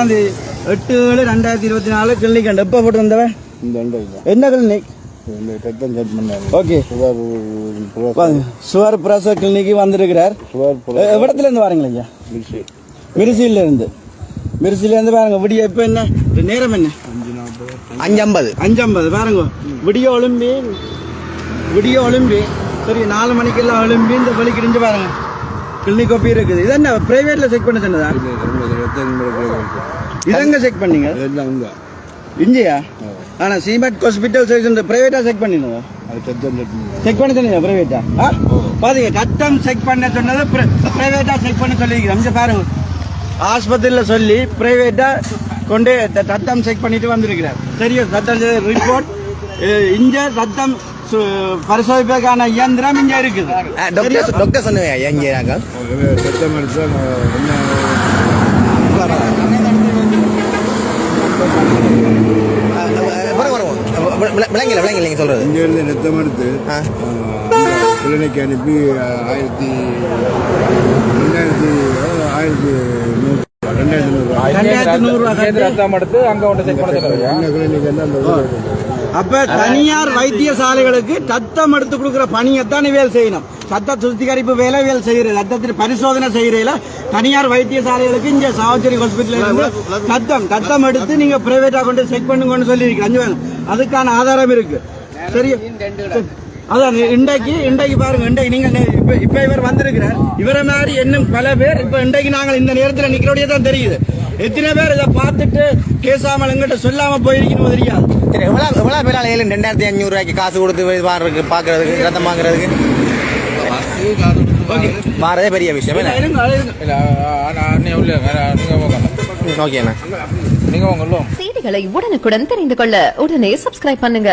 8/7/2024 clinic எப்ப போட்டு வந்தவன் என்ன கிளினிக் சுவர் பிரசவ கிளினிக்கு வந்திருக்கிறார். எவ்வளத்துல இருந்து வாருங்களா ஐயா? மிரிசியில இருந்து பாருங்க. விடிய இப்ப என்ன நேரம்? என்ன 5:50 பாருங்க. விடிய ஒளிம்பி சரி 4 மணிக்கெல்லாம் ஒளிம்பி இந்த வலிக்கு இருந்து பாருங்க. கிளினிக் ஒப்பி இருக்குது. இது என்ன பிரைவேட்ல செக் பண்ண சொன்னதா? இதங்க செக் பண்ணீங்க இஞ்சியா? ஆனா சீமெட் ஹாஸ்பிட்டல் பிரைவேட்டா செக் பண்ணிடுங்க. செக் பண்ண சொன்னீங்க பிரைவேட்டா? பாருங்க ரத்தம் செக் பண்ண சொன்னது பிரைவேட்டா செக் பண்ண சொல்லிருக்கீங்க. பாருங்க ஆஸ்பத்திரியில சொல்லி பிரைவேட்டா கொண்டு ரத்தம் செக் பண்ணிட்டு வந்திருக்கிறார். சரியா? ரத்தம் ரிப்போர்ட் இங்க ரத்தம் பரிசோதிப்பதற்கான இயந்திரம் இங்க இருக்குது. டாக்டர் சொன்னீங்க விளங்கல சொல்றது. இங்க இருந்து ரத்தம் எடுத்து கிளினிக் அனுப்பி 2100 ரத்தம் எடுத்து அங்க செக் பண்ண. அப்ப தனியார் வைத்தியசாலைகளுக்கு ரத்தம் எடுத்து கொடுக்கிற பணியத்தான் வேலை செய்யணும். ரத்த சுத்திகரிப்பு வேலை செய்யறது, ரத்தத்தின் பரிசோதனை செய்யறதுல தனியார் வைத்தியசாலைகளுக்கு இங்க சாவச்சேரி ஹாஸ்பிட்டல் ரத்தம் எடுத்து நீங்க பிரைவேட்டா கொண்டு செக் பண்ணுங்கன்னு சொல்லி இருக்கு. அதுக்கான ஆதாரம் இருக்கு. சரி, அதான் இன்றைக்கு பாருங்க. இன்றைக்கு நீங்க இப்ப இவர் வந்திருக்கிறார். இவரை மாதிரி இன்னும் பல பேர் இப்ப இன்றைக்கு நாங்கள் இந்த நேரத்தில் நிக்கிறோடைய தான் தெரியுது. எத்தனை பேர் இதை பார்த்துட்டு பேசாமல் எங்கிட்ட சொல்லாம போயிருக்கணும் தெரியாது. எவ்வளவு பேரால 2500 ரூபாய்க்கு காசு கொடுத்து பாக்குறதுக்கு ரத்தம் வாங்குறதுக்கு மாறதே பெரிய விஷயம். செய்திகளை உடனுக்குடன் தெரிந்து கொள்ள உடனே சப்ஸ்கிரைப் பண்ணுங்க.